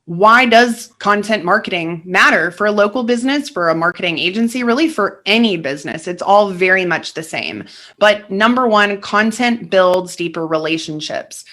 why does content marketing matter for a local business, for a marketing agency, really for any business? It's all very much the same. But number one, content builds deeper relationships.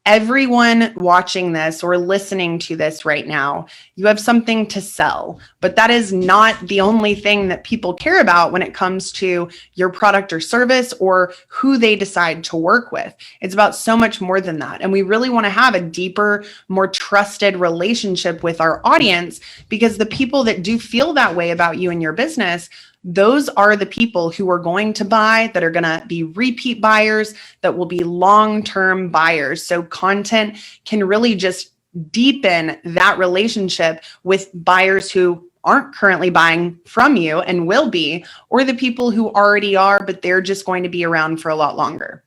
Everyone watching this or listening to this right now, you have something to sell, but that is not the only thing that people care about when it comes to your product or service or who they decide to work with. It's about so much more than that. And we really want to have a deeper, more trusted relationship with our audience, because the people that do feel that way about you and your business, those are the people who are going to buy, that are going to be repeat buyers, that will be long-term buyers. So content can really just deepen that relationship with buyers who aren't currently buying from you and will be, or the people who already are, but they're just going to be around for a lot longer.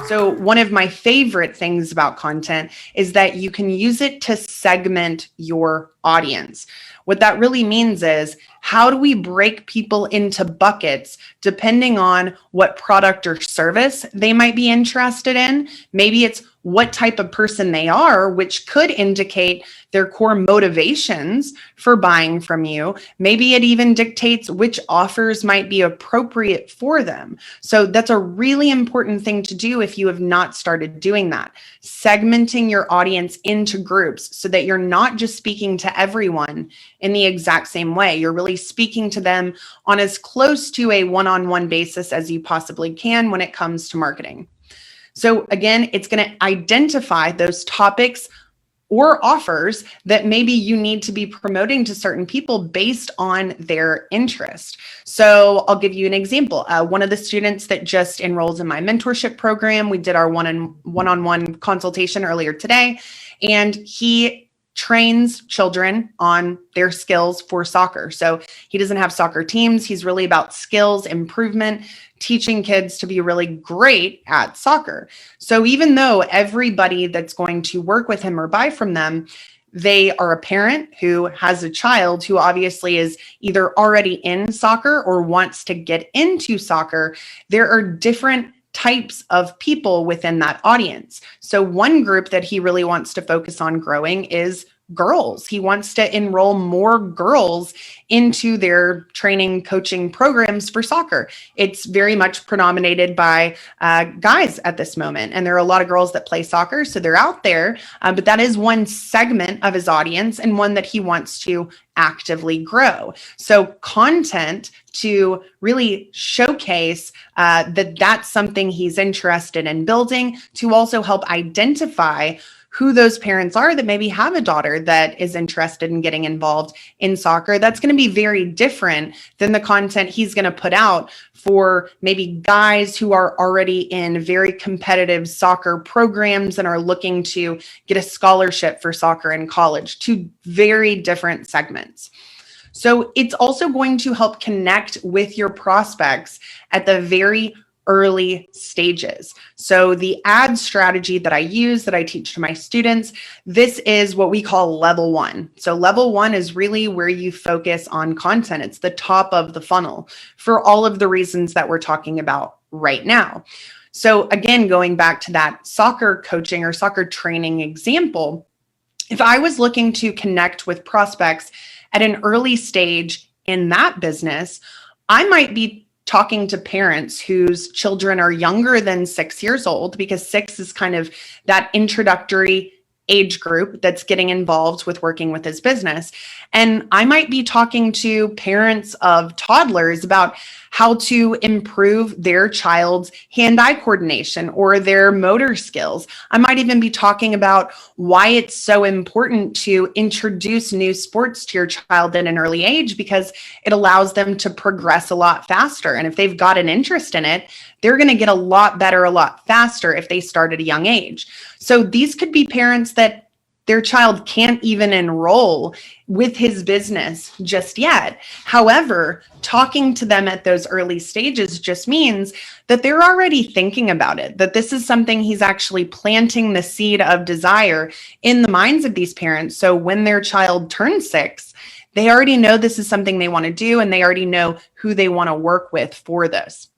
So one of my favorite things about content is that you can use it to segment your audience. What that really means is, how do we break people into buckets depending on what product or service they might be interested in? Maybe it's what type of person they are, which could indicate their core motivations for buying from you. Maybe it even dictates which offers might be appropriate for them. So that's a really important thing to do if you have not started doing that. Segmenting your audience into groups so that you're not just speaking to everyone in the exact same way. You're really speaking to them on as close to a one-on-one basis as you possibly can when it comes to marketing. So again, it's going to identify those topics or offers that maybe you need to be promoting to certain people based on their interest. So I'll give you an example. One of the students that just enrolled in my mentorship program, we did our one-on-one consultation earlier today, and he trains children on their skills for soccer. So he doesn't have soccer teams. He's really about skills improvement, teaching kids to be really great at soccer. So even though everybody that's going to work with him or buy from them, they are a parent who has a child who obviously is either already in soccer or wants to get into soccer, there are different types of people within that audience. So one group that he really wants to focus on growing is girls. He wants to enroll more girls into their training coaching programs for soccer. It's very much predominated by guys at this moment. And there are a lot of girls that play soccer, so they're out there. But that is one segment of his audience and one that he wants to actively grow. So content to really showcase that that's something he's interested in building, to also help identify who those parents are that maybe have a daughter that is interested in getting involved in soccer. That's going to be very different than the content he's going to put out for maybe guys who are already in very competitive soccer programs and are looking to get a scholarship for soccer in college. Two very different segments. So it's also going to help connect with your prospects at the very early stages. So the ad strategy that I use, that I teach to my students, this is what we call level one. So level one is really where you focus on content. It's the top of the funnel for all of the reasons that we're talking about right now. So again, going back to that soccer coaching or soccer training example, if I was looking to connect with prospects at an early stage in that business, I might be talking to parents whose children are younger than 6 years old, because 6 is kind of that introductory age group that's getting involved with working with his business. And I might be talking to parents of toddlers about how to improve their child's hand-eye coordination or their motor skills. I might even be talking about why it's so important to introduce new sports to your child at an early age, because it allows them to progress a lot faster. And if they've got an interest in it, they're going to get a lot better, a lot faster if they start at a young age. So these could be parents that their child can't even enroll with his business just yet. However, talking to them at those early stages just means that they're already thinking about it, that this is something he's actually planting the seed of desire in the minds of these parents. So when their child turns 6, they already know this is something they want to do, and they already know who they want to work with for this.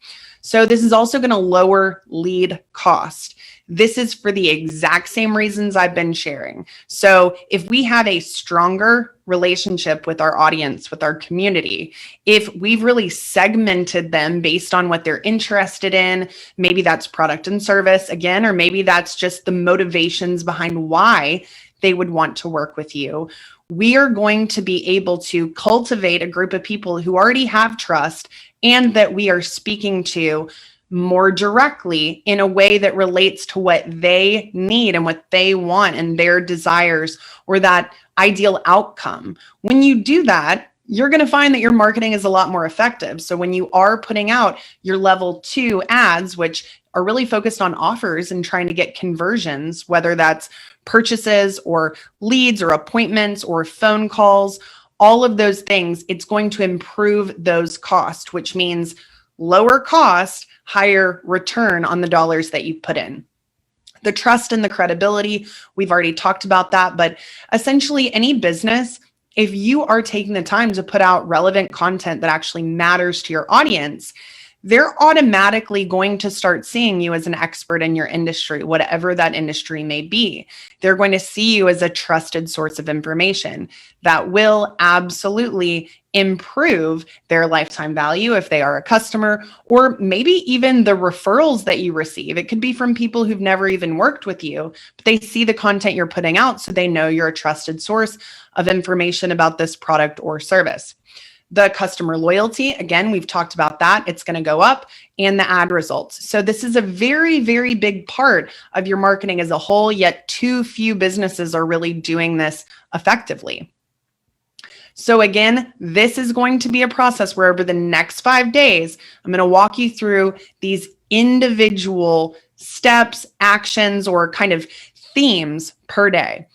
So this is also going to lower lead cost. This is for the exact same reasons I've been sharing. So if we have a stronger relationship with our audience, with our community, if we've really segmented them based on what they're interested in, maybe that's product and service again, or maybe that's just the motivations behind why they would want to work with you, we are going to be able to cultivate a group of people who already have trust and that we are speaking to more directly in a way that relates to what they need and what they want and their desires or that ideal outcome. When you do that, you're going to find that your marketing is a lot more effective. So when you are putting out your level 2 ads, which are really focused on offers and trying to get conversions, whether that's purchases or leads or appointments or phone calls, all of those things, it's going to improve those costs, which means lower cost, higher return on the dollars that you put in. The trust and the credibility, we've already talked about that, but essentially any business, if you are taking the time to put out relevant content that actually matters to your audience, they're automatically going to start seeing you as an expert in your industry, whatever that industry may be. They're going to see you as a trusted source of information that will absolutely improve their lifetime value if they are a customer, or maybe even the referrals that you receive. It could be from people who've never even worked with you, but they see the content you're putting out, so they know you're a trusted source of information about this product or service. The customer loyalty, again, we've talked about that. It's going to go up, and the ad results. So this is a very, very big part of your marketing as a whole, yet too few businesses are really doing this effectively. So again, this is going to be a process where over the next 5 days, I'm going to walk you through these individual steps, actions, or kind of themes per day.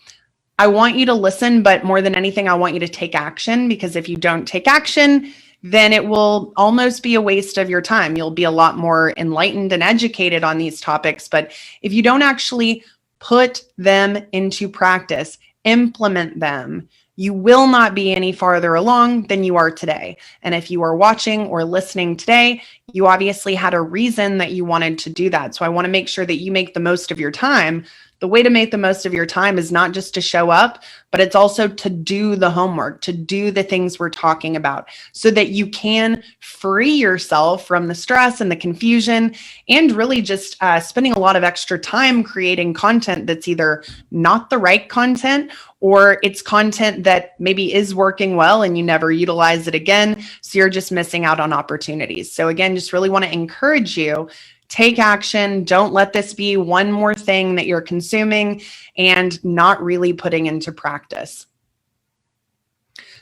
I want you to listen, but more than anything, I want you to take action, because if you don't take action, then it will almost be a waste of your time. You'll be a lot more enlightened and educated on these topics. But if you don't actually put them into practice, implement them, you will not be any farther along than you are today. And if you are watching or listening today, you obviously had a reason that you wanted to do that. So I want to make sure that you make the most of your time. The way to make the most of your time is not just to show up, but it's also to do the homework, to do the things we're talking about, so that you can free yourself from the stress and the confusion, and really just spending a lot of extra time creating content that's either not the right content, or it's content that maybe is working well and you never utilize it again. So you're just missing out on opportunities. So again, just really want to encourage you. Take action. Don't let this be one more thing that you're consuming and not really putting into practice.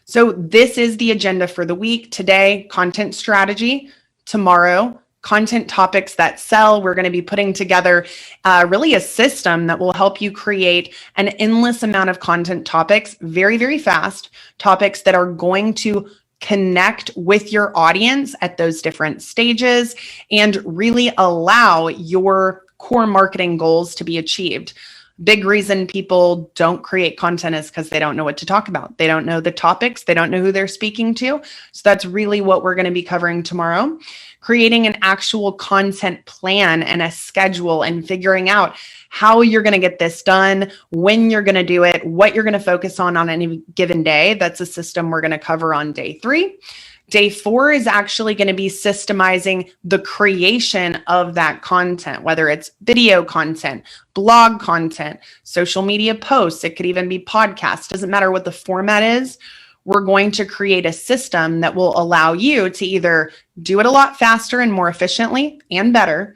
So this is the agenda for the week. Today, content strategy. Tomorrow, content topics that sell. We're going to be putting together really a system that will help you create an endless amount of content topics very, very fast, topics that are going to connect with your audience at those different stages and really allow your core marketing goals to be achieved. Big reason people don't create content is because they don't know what to talk about. They don't know the topics. They don't know who they're speaking to. So that's really what we're going to be covering tomorrow. Creating an actual content plan and a schedule and figuring out how you're going to get this done, when you're going to do it, what you're going to focus on any given day. That's a system we're going to cover on day 3. Day 4 is actually going to be systemizing the creation of that content, whether it's video content, blog content, social media posts. It could even be podcasts. Doesn't matter what the format is. We're going to create a system that will allow you to either do it a lot faster and more efficiently and better,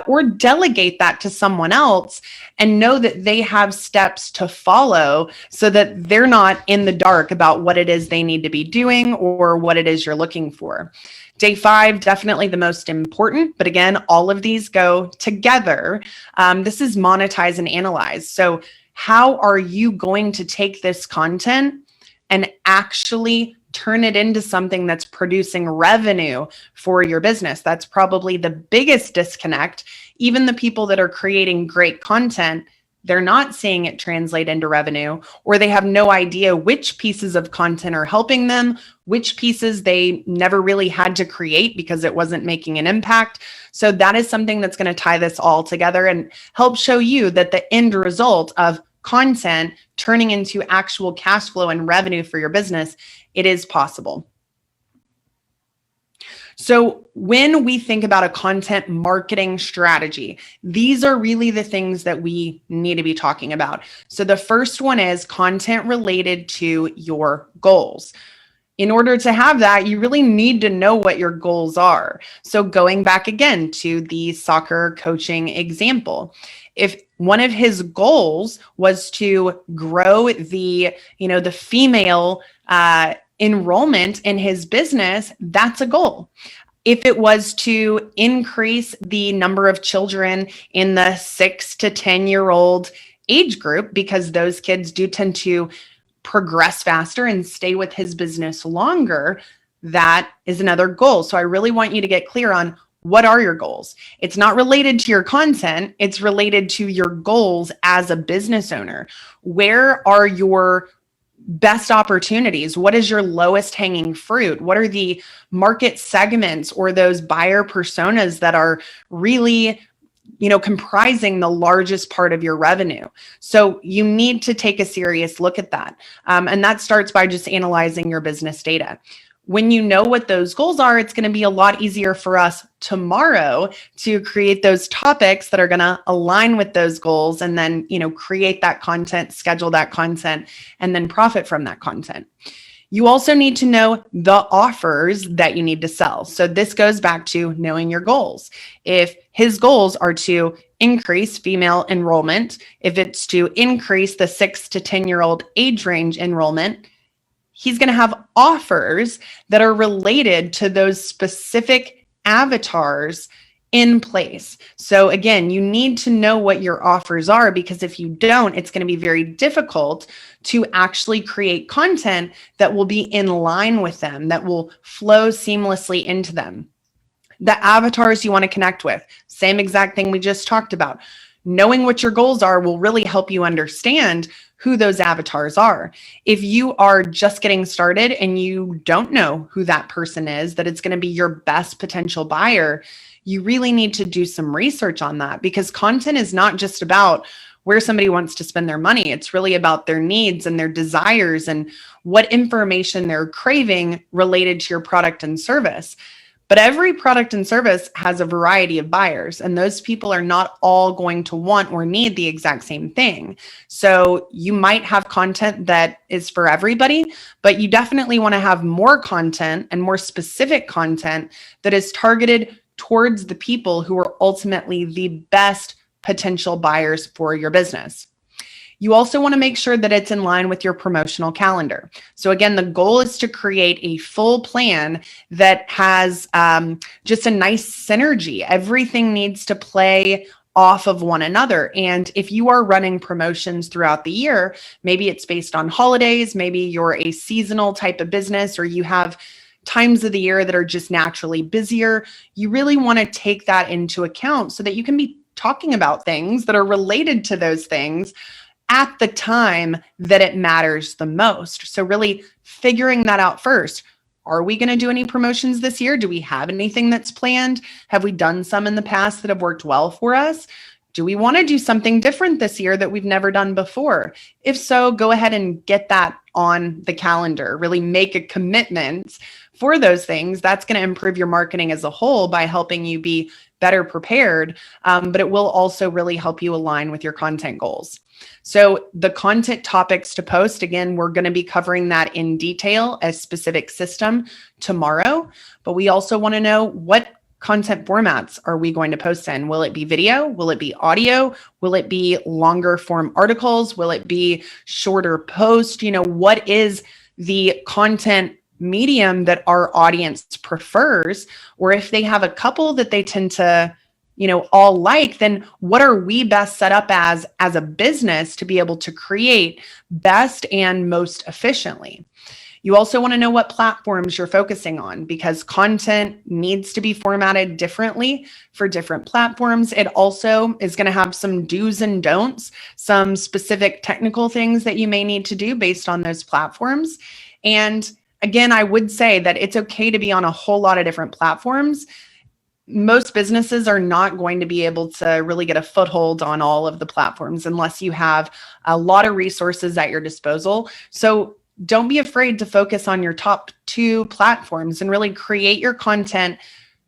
or delegate that to someone else and know that they have steps to follow so that they're not in the dark about what it is they need to be doing or what it is you're looking for. Day 5, definitely the most important, but again, all of these go together. This is monetize and analyze. So how are you going to take this content and actually turn it into something that's producing revenue for your business? That's probably the biggest disconnect. Even the people that are creating great content, they're not seeing it translate into revenue, or they have no idea which pieces of content are helping them, which pieces they never really had to create because it wasn't making an impact. So that is something that's going to tie this all together and help show you that the end result of content turning into actual cash flow and revenue for your business, it is possible. So when we think about a content marketing strategy, these are really the things that we need to be talking about. So the first one is content related to your goals. In order to have that, you really need to know what your goals are. So going back again to the soccer coaching example, if one of his goals was to grow the female enrollment in his business, that's a goal. If it was to increase the number of children in the 6 to 10-year-old age group, because those kids do tend to progress faster and stay with his business longer, that is another goal. So I really want you to get clear on what are your goals. It's not related to your content, it's related to your goals as a business owner. Where are your best opportunities? What is your lowest hanging fruit? What are the market segments or those buyer personas that are really comprising the largest part of your revenue? So you need to take a serious look at that. And that starts by just analyzing your business data. When you know what those goals are, it's going to be a lot easier for us tomorrow to create those topics that are going to align with those goals, and then, create that content, schedule that content, and then profit from that content. You also need to know the offers that you need to sell. So this goes back to knowing your goals. If his goals are to increase female enrollment, if it's to increase the 6 to 10-year-old age range enrollment, he's going to have offers that are related to those specific avatars in place. So again, you need to know what your offers are, because if you don't, it's going to be very difficult to actually create content that will be in line with them, that will flow seamlessly into them. The avatars you want to connect with, same exact thing we just talked about. Knowing what your goals are will really help you understand who those avatars are. If you are just getting started and you don't know who that person is, that it's going to be your best potential buyer, you really need to do some research on that, because content is not just about where somebody wants to spend their money. It's really about their needs and their desires and what information they're craving related to your product and service. But every product and service has a variety of buyers, and those people are not all going to want or need the exact same thing. So you might have content that is for everybody, but you definitely want to have more content and more specific content that is targeted towards the people who are ultimately the best potential buyers for your business. You also want to make sure that it's in line with your promotional calendar. So again, the goal is to create a full plan that has just a nice synergy. Everything needs to play off of one another. And if you are running promotions throughout the year, maybe it's based on holidays, maybe you're a seasonal type of business, or you have times of the year that are just naturally busier, you really want to take that into account so that you can be talking about things that are related to those things at the time that it matters the most. So really figuring that out first. Are we going to do any promotions this year? Do we have anything that's planned? Have we done some in the past that have worked well for us? Do we want to do something different this year that we've never done before? If so, go ahead and get that on the calendar. Really make a commitment for those things. That's going to improve your marketing as a whole by helping you be better prepared, but it will also really help you align with your content goals. So the content topics to post, again, we're going to be covering that in detail, a specific system tomorrow, but we also want to know what content formats are we going to post in? Will it be video? Will it be audio? Will it be longer form articles? Will it be shorter posts? What is the content medium that our audience prefers? Or if they have a couple that they tend to all like, then what are we best set up as a business to be able to create best and most efficiently? You also want to know what platforms you're focusing on, because content needs to be formatted differently for different platforms. It also is going to have some do's and don'ts, some specific technical things that you may need to do based on those platforms. And again, I would say that it's okay to be on a whole lot of different platforms. Most businesses are not going to be able to really get a foothold on all of the platforms unless you have a lot of resources at your disposal. So don't be afraid to focus on your top 2 platforms and really create your content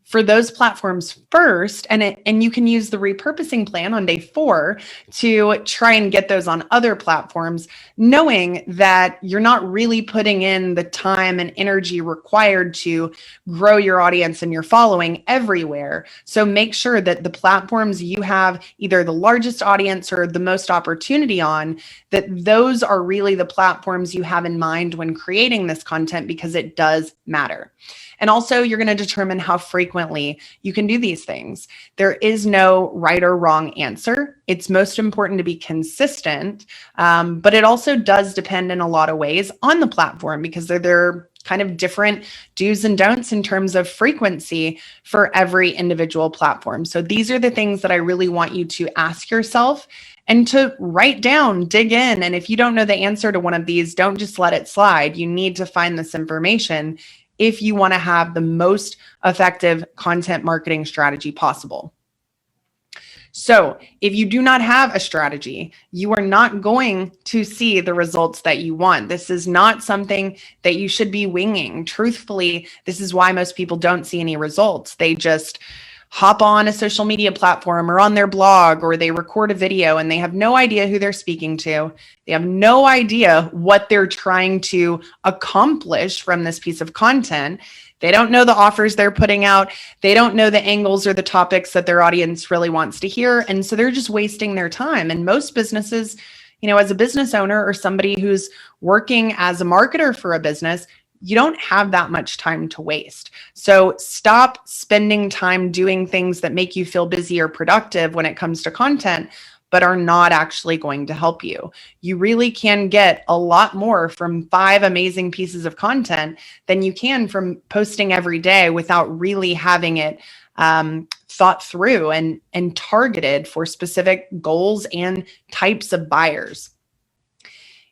for those platforms first. And you can use the repurposing plan on day 4 to try and get those on other platforms, knowing that you're not really putting in the time and energy required to grow your audience and your following everywhere. So make sure that the platforms you have either the largest audience or the most opportunity on, that those are really the platforms you have in mind when creating this content, because it does matter. And also, you're going to determine how frequently you can do these things. There is no right or wrong answer. It's most important to be consistent, but it also does depend in a lot of ways on the platform, because they're kind of different do's and don'ts in terms of frequency for every individual platform. So these are the things that I really want you to ask yourself and to write down, dig in. And if you don't know the answer to one of these, don't just let it slide. You need to find this information if you want to have the most effective content marketing strategy possible. So if you do not have a strategy, you are not going to see the results that you want. This is not something that you should be winging. Truthfully, this is why most people don't see any results. They just hop on a social media platform or on their blog, or they record a video and they have no idea who they're speaking to. They have no idea what they're trying to accomplish from this piece of content. They don't know the offers they're putting out. They don't know the angles or the topics that their audience really wants to hear. And so they're just wasting their time. And most businesses, as a business owner or somebody who's working as a marketer for a business, you don't have that much time to waste. So stop spending time doing things that make you feel busy or productive when it comes to content, but are not actually going to help you. You really can get a lot more from 5 amazing pieces of content than you can from posting every day without really having it thought through and targeted for specific goals and types of buyers.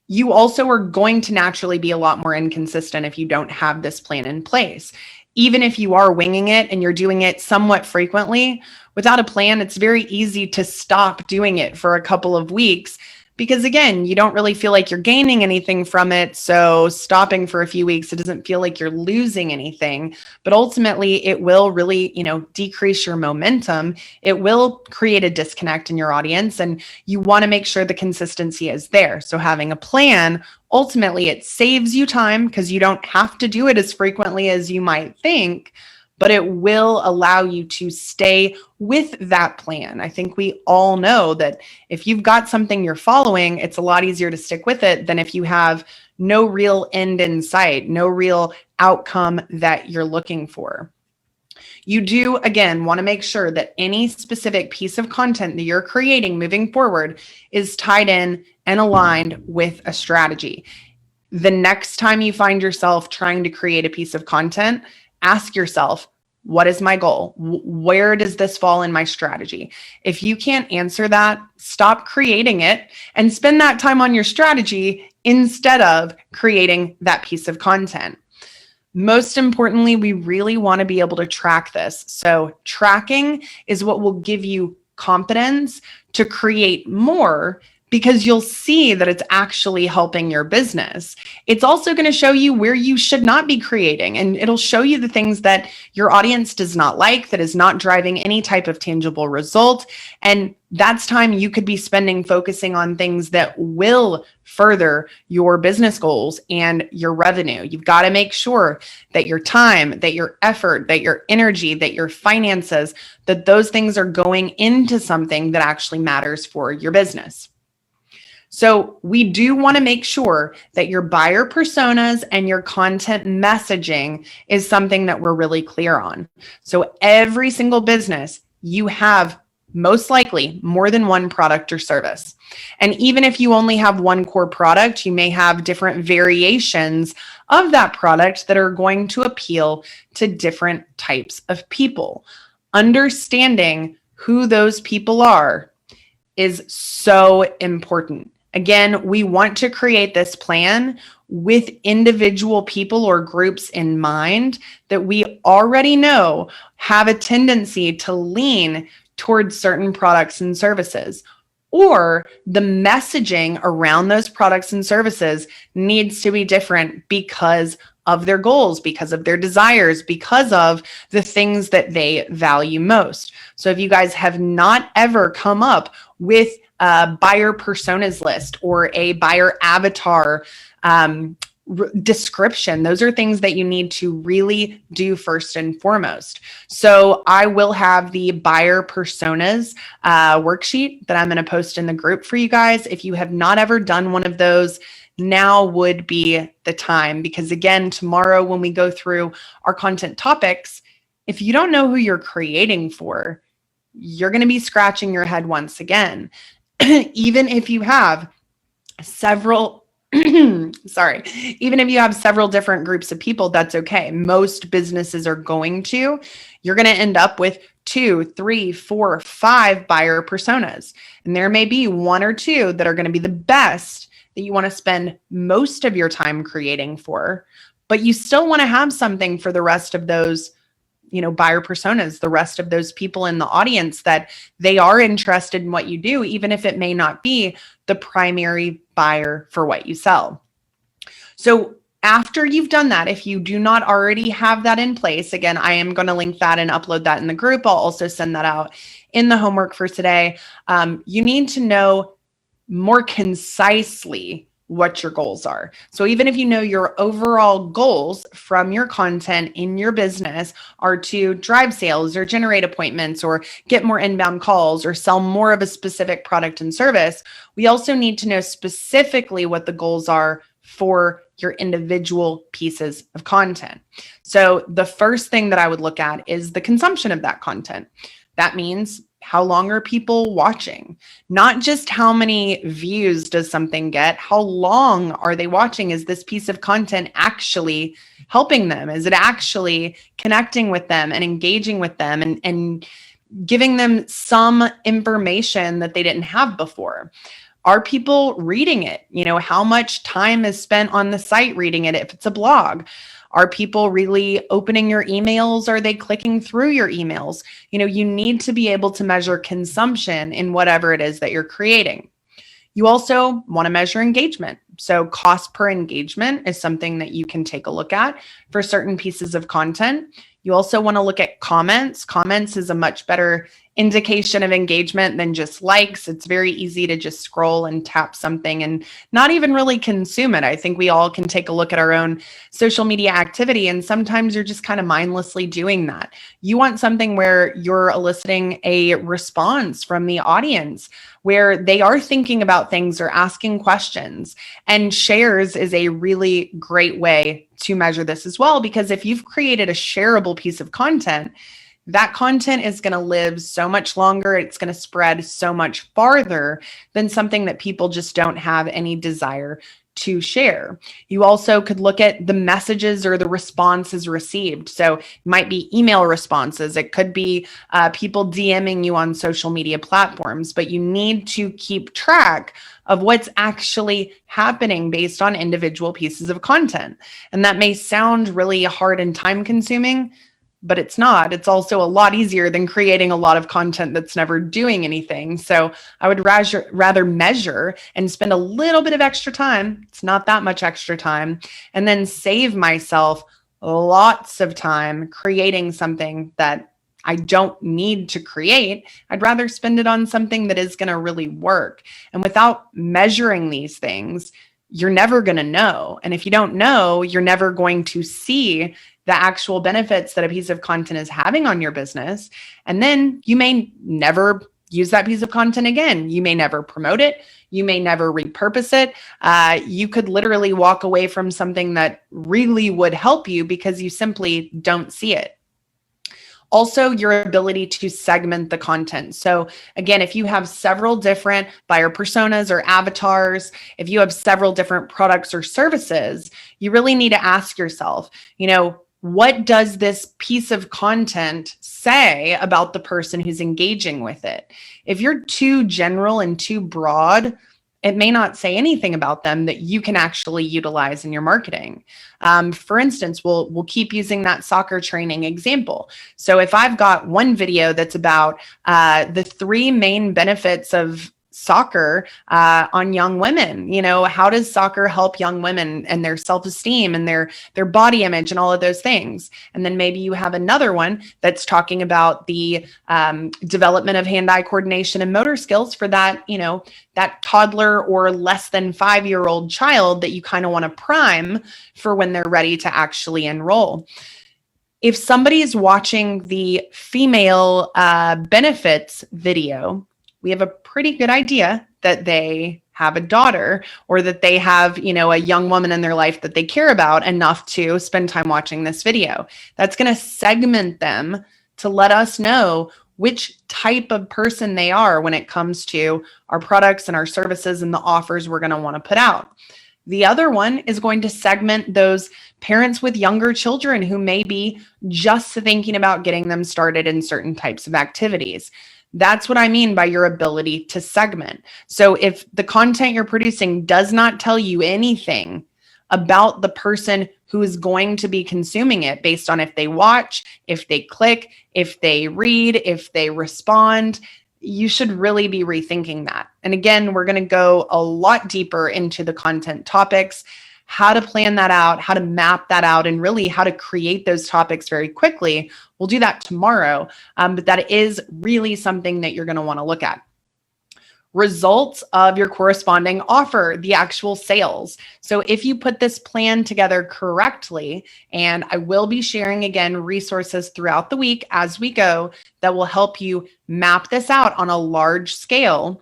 You also are going to naturally be a lot more inconsistent if you don't have this plan in place. Even if you are winging it and you're doing it somewhat frequently, without a plan, it's very easy to stop doing it for a couple of weeks, because again, you don't really feel like you're gaining anything from it. So stopping for a few weeks, it doesn't feel like you're losing anything, but ultimately it will really, decrease your momentum. It will create a disconnect in your audience, and you want to make sure the consistency is there. So having a plan, ultimately it saves you time because you don't have to do it as frequently as you might think, but it will allow you to stay with that plan. I think we all know that if you've got something you're following, it's a lot easier to stick with it than if you have no real end in sight, no real outcome that you're looking for. You do, again, want to make sure that any specific piece of content that you're creating moving forward is tied in and aligned with a strategy. The next time you find yourself trying to create a piece of content, ask yourself, what is my goal? Where does this fall in my strategy? If you can't answer that, stop creating it and spend that time on your strategy instead of creating that piece of content. Most importantly, we really want to be able to track this. So tracking is what will give you confidence to create more, because you'll see that it's actually helping your business. It's also going to show you where you should not be creating, and it'll show you the things that your audience does not like, that is not driving any type of tangible result. And that's time you could be spending focusing on things that will further your business goals and your revenue. You've got to make sure that your time, that your effort, that your energy, that your finances, that those things are going into something that actually matters for your business. So we do want to make sure that your buyer personas and your content messaging is something that we're really clear on. So every single business, you have most likely more than one product or service. And even if you only have one core product, you may have different variations of that product that are going to appeal to different types of people. Understanding who those people are is so important. Again, we want to create this plan with individual people or groups in mind that we already know have a tendency to lean towards certain products and services, or the messaging around those products and services needs to be different because of their goals, because of their desires, because of the things that they value most. So if you guys have not ever come up with a buyer personas list or a buyer avatar description, those are things that you need to really do first and foremost. So I will have the buyer personas worksheet that I'm going to post in the group for you guys. If you have not ever done one of those, now would be the time, because again, tomorrow when we go through our content topics, if you don't know who you're creating for, you're going to be scratching your head once again. Even if you have several even if you have several different groups of people, that's okay. Most businesses are going to. You're going to end up with 2, 3, 4, 5 buyer personas. And there may be 1 or 2 that are going to be the best that you want to spend most of your time creating for, but you still want to have something for the rest of those, buyer personas, the rest of those people in the audience that they are interested in what you do, even if it may not be the primary buyer for what you sell. So after you've done that, if you do not already have that in place, again, I am going to link that and upload that in the group. I'll also send that out in the homework for today. You need to know more concisely what your goals are. So even if you know your overall goals from your content in your business are to drive sales or generate appointments or get more inbound calls or sell more of a specific product and service, we also need to know specifically what the goals are for your individual pieces of content. So the first thing that I would look at is the consumption of that content. That means, how long are people watching? Not just how many views does something get, how long are they watching? Is this piece of content actually helping them? Is it actually connecting with them and engaging with them and giving them some information that they didn't have before? Are people reading it? How much time is spent on the site reading it if it's a blog? Are people really opening your emails? Are they clicking through your emails? You need to be able to measure consumption in whatever it is that you're creating. You also want to measure engagement. So cost per engagement is something that you can take a look at for certain pieces of content. You also want to look at comments. Comments is a much better indication of engagement than just likes. It's very easy to just scroll and tap something and not even really consume it. I think we all can take a look at our own social media activity, and sometimes you're just kind of mindlessly doing that. You want something where you're eliciting a response from the audience, where they are thinking about things or asking questions. And shares is a really great way to measure this as well, because if you've created a shareable piece of content, that content is going to live so much longer. It's going to spread so much farther than something that people just don't have any desire to share. You also could look at the messages or the responses received. So it might be email responses. It could be people DMing you on social media platforms, but you need to keep track of what's actually happening based on individual pieces of content. And that may sound really hard and time consuming, but it's not. It's also a lot easier than creating a lot of content that's never doing anything. So I would rather measure and spend a little bit of extra time. It's not that much extra time. And then save myself lots of time creating something that I don't need to create. I'd rather spend it on something that is going to really work. And without measuring these things, you're never going to know. And if you don't know, you're never going to see the actual benefits that a piece of content is having on your business. And then you may never use that piece of content again. You may never promote it. You may never repurpose it. You could literally walk away from something that really would help you because you simply don't see it. Also, your ability to segment the content. So again, if you have several different buyer personas or avatars, if you have several different products or services, you really need to ask yourself, what does this piece of content say about the person who's engaging with it? If you're too general and too broad, it may not say anything about them that you can actually utilize in your marketing. For instance, we'll keep using that soccer training example. So if I've got one video that's about the 3 main benefits of soccer on young women, how does soccer help young women and their self-esteem and their body image and all of those things? And then maybe you have another one that's talking about the development of hand-eye coordination and motor skills for that, that toddler or less than 5-year-old child that you kind of want to prime for when they're ready to actually enroll. If somebody is watching the female benefits video, we have a pretty good idea that they have a daughter or that they have, a young woman in their life that they care about enough to spend time watching this video. That's going to segment them to let us know which type of person they are when it comes to our products and our services and the offers we're going to want to put out. The other one is going to segment those parents with younger children who may be just thinking about getting them started in certain types of activities. That's what I mean by your ability to segment. So if the content you're producing does not tell you anything about the person who is going to be consuming it based on if they watch, if they click, if they read, if they respond, you should really be rethinking that. And again, we're going to go a lot deeper into the content topics, how to plan that out, how to map that out, and really how to create those topics very quickly. We'll do that tomorrow, but that is really something that you're going to want to look at. Results of your corresponding offer, the actual sales. So if you put this plan together correctly, and I will be sharing again resources throughout the week as we go that will help you map this out on a large scale,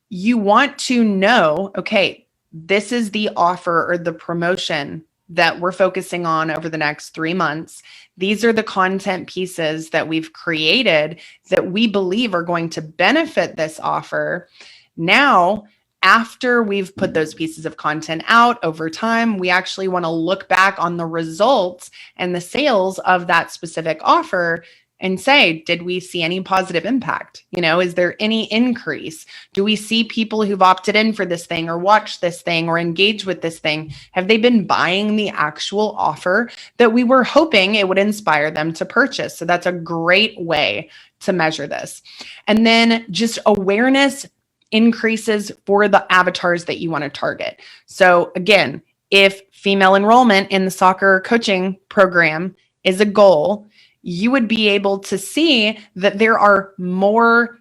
you want to know, okay, this is the offer or the promotion that we're focusing on over the next 3 months. These are the content pieces that we've created that we believe are going to benefit this offer. Now, after we've put those pieces of content out over time, we actually want to look back on the results and the sales of that specific offer and say, did we see any positive impact? Is there any increase? Do we see people who've opted in for this thing or watched this thing or engaged with this thing? Have they been buying the actual offer that we were hoping it would inspire them to purchase? So that's a great way to measure this. And then just awareness increases for the avatars that you want to target. So again, if female enrollment in the soccer coaching program is a goal, you would be able to see that there are more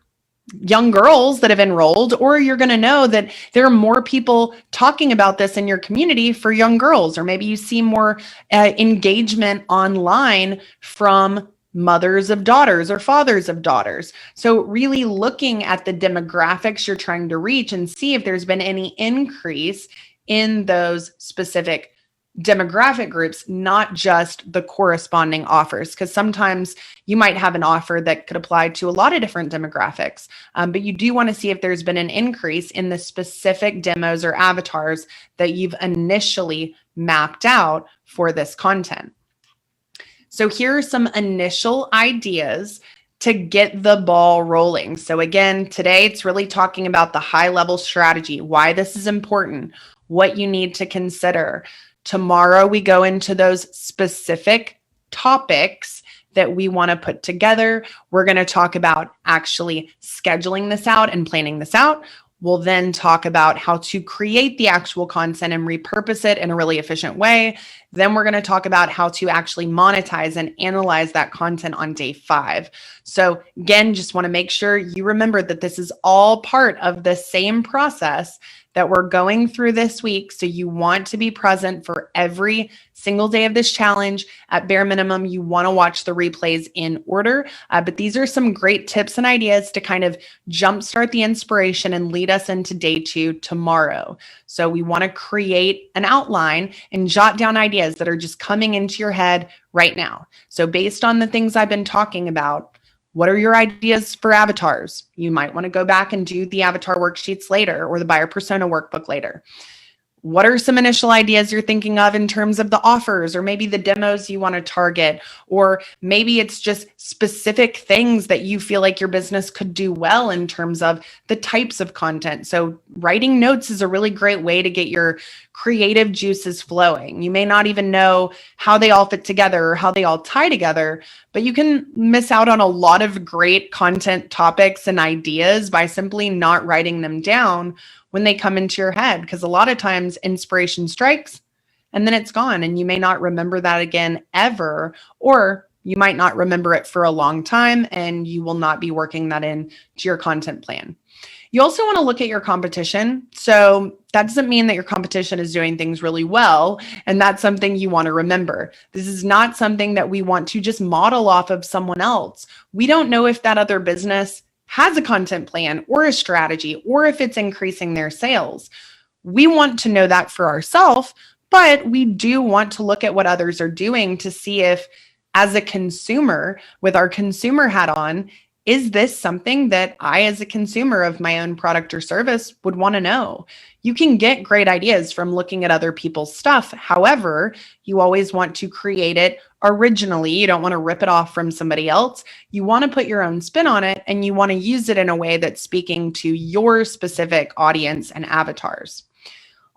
young girls that have enrolled, or you're going to know that there are more people talking about this in your community for young girls, or maybe you see more engagement online from mothers of daughters or fathers of daughters. So really looking at the demographics you're trying to reach and see if there's been any increase in those specific demographic groups, not just the corresponding offers, because sometimes you might have an offer that could apply to a lot of different demographics, but you do want to see if there's been an increase in the specific demos or avatars that you've initially mapped out for this content. So here are some initial ideas to get the ball rolling. So again, today it's really talking about the high-level strategy, why this is important, what you need to consider. Tomorrow, we go into those specific topics that we want to put together. We're going to talk about actually scheduling this out and planning this out. We'll then talk about how to create the actual content and repurpose it in a really efficient way. Then we're going to talk about how to actually monetize and analyze that content on day 5. So again, just want to make sure you remember that this is all part of the same process that we're going through this week. So you want to be present for every single day of this challenge. At bare minimum, you want to watch the replays in order. But these are some great tips and ideas to kind of jumpstart the inspiration and lead us into day 2 tomorrow. So we want to create an outline and jot down ideas that are just coming into your head right now. So based on the things I've been talking about, what are your ideas for avatars? You might want to go back and do the avatar worksheets later or the buyer persona workbook later. What are some initial ideas you're thinking of in terms of the offers or maybe the demos you want to target? Or maybe it's just specific things that you feel like your business could do well in terms of the types of content. So writing notes is a really great way to get your creative juices flowing. You may not even know how they all fit together or how they all tie together, but you can miss out on a lot of great content topics and ideas by simply not writing them down when they come into your head, because a lot of times inspiration strikes and then it's gone and you may not remember that again ever, or you might not remember it for a long time and you will not be working that in to your content plan. You also want to look at your competition. So that doesn't mean that your competition is doing things really well, and that's something you want to remember. This is not something that we want to just model off of someone else. We don't know if that other business has a content plan or a strategy, or if it's increasing their sales. We want to know that for ourselves, but we do want to look at what others are doing to see if, as a consumer, with our consumer hat on, is this something that I, as a consumer of my own product or service, would want to know? You can get great ideas from looking at other people's stuff. However, you always want to create it originally. You don't want to rip it off from somebody else. You want to put your own spin on it, and you want to use it in a way that's speaking to your specific audience and avatars.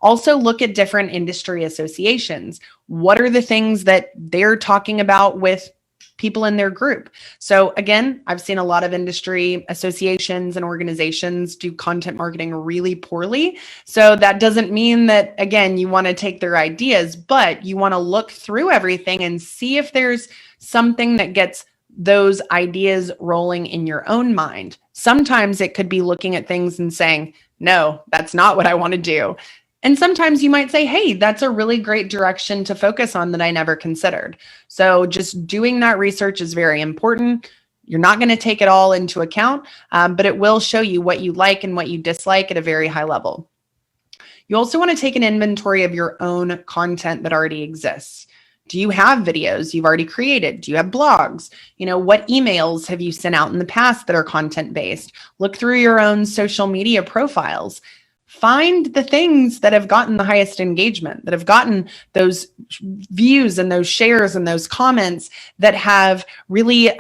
Also, look at different industry associations. What are the things that they're talking about with people in their group? So again, I've seen a lot of industry associations and organizations do content marketing really poorly. So that doesn't mean that, again, you want to take their ideas, but you want to look through everything and see if there's something that gets those ideas rolling in your own mind. Sometimes it could be looking at things and saying, no, that's not what I want to do. And sometimes you might say, hey, that's a really great direction to focus on that I never considered. So just doing that research is very important. You're not going to take it all into account, but it will show you what you like and what you dislike at a very high level. You also want to take an inventory of your own content that already exists. Do you have videos you've already created? Do you have blogs? What emails have you sent out in the past that are content-based? Look through your own social media profiles. Find the things that have gotten the highest engagement, that have gotten those views and those shares and those comments that have really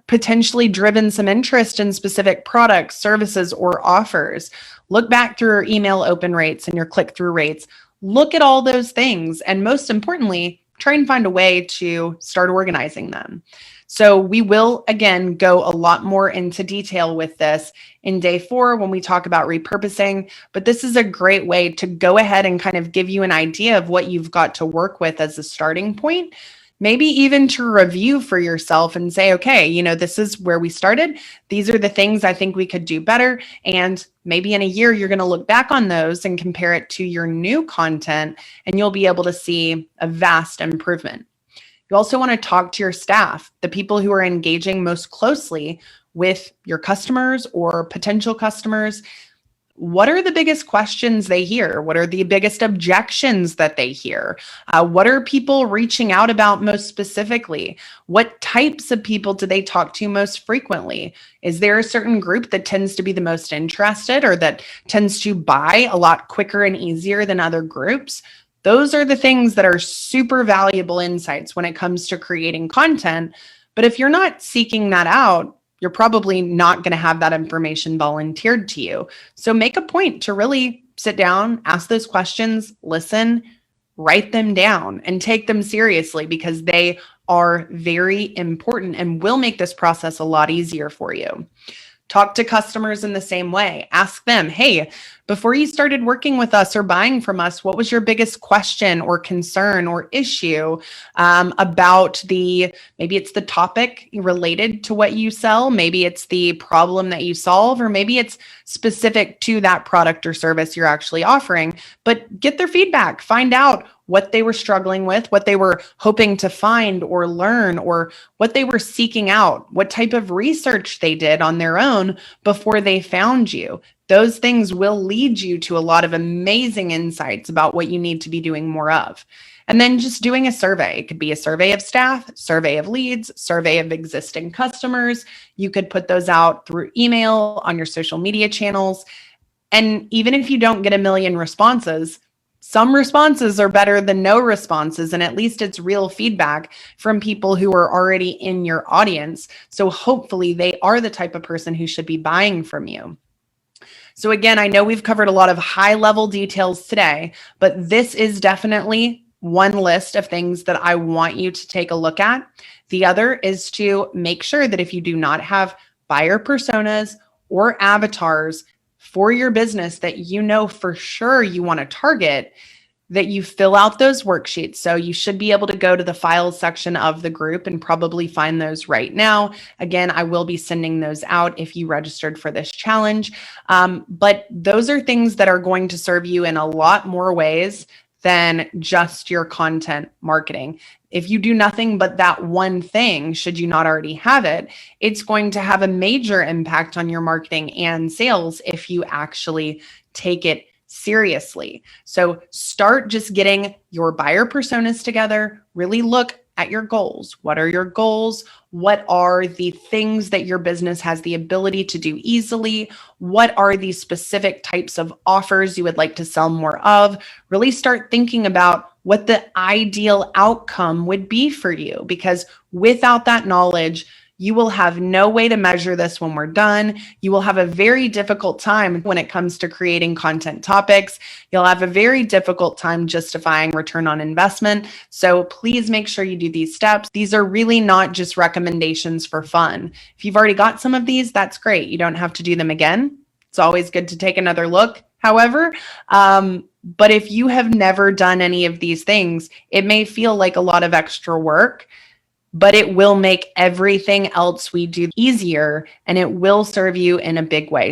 potentially driven some interest in specific products, services, or offers. Look back through your email open rates and your click-through rates. Look at all those things. And most importantly, try and find a way to start organizing them. So we will, again, go a lot more into detail with this in day 4 when we talk about repurposing. But this is a great way to go ahead and kind of give you an idea of what you've got to work with as a starting point. Maybe even to review for yourself and say, okay, this is where we started. These are the things I think we could do better. And maybe in a year, you're going to look back on those and compare it to your new content, and you'll be able to see a vast improvement. You also want to talk to your staff, the people who are engaging most closely with your customers or potential customers. What are the biggest questions they hear? What are the biggest objections that they hear? What are people reaching out about most specifically? What types of people do they talk to most frequently? Is there a certain group that tends to be the most interested or that tends to buy a lot quicker and easier than other groups? Those are the things that are super valuable insights when it comes to creating content. But if you're not seeking that out, you're probably not going to have that information volunteered to you. So make a point to really sit down, ask those questions, listen, write them down, and take them seriously, because they are very important and will make this process a lot easier for you. Talk to customers in the same way. Ask them, hey, before you started working with us or buying from us, what was your biggest question or concern or issue about maybe it's the topic related to what you sell, maybe it's the problem that you solve, or maybe it's specific to that product or service you're actually offering. But get their feedback, find out what they were struggling with, what they were hoping to find or learn, or what they were seeking out, what type of research they did on their own before they found you. Those things will lead you to a lot of amazing insights about what you need to be doing more of. And then just doing a survey. It could be a survey of staff, survey of leads, survey of existing customers. You could put those out through email, on your social media channels. And even if you don't get a million responses, some responses are better than no responses, and at least it's real feedback from people who are already in your audience. So hopefully they are the type of person who should be buying from you. So again, I know we've covered a lot of high-level details today, but this is definitely one list of things that I want you to take a look at. The other is to make sure that if you do not have buyer personas or avatars for your business that you know for sure you want to target, that you fill out those worksheets. So you should be able to go to the files section of the group and probably find those right now. Again, I will be sending those out if you registered for this challenge. But those are things that are going to serve you in a lot more ways than just your content marketing. If you do nothing but that one thing, should you not already have it, it's going to have a major impact on your marketing and sales if you actually take it seriously. So start just getting your buyer personas together, really look at your goals. What are your goals? What are the things that your business has the ability to do easily? What are the specific types of offers you would like to sell more of? Really start thinking about what the ideal outcome would be for you, because without that knowledge, you will have no way to measure this when we're done. You will have a very difficult time when it comes to creating content topics. You'll have a very difficult time justifying return on investment. So please make sure you do these steps. These are really not just recommendations for fun. If you've already got some of these, that's great. You don't have to do them again. It's always good to take another look, however. But if you have never done any of these things, it may feel like a lot of extra work, but it will make everything else we do easier, and it will serve you in a big way.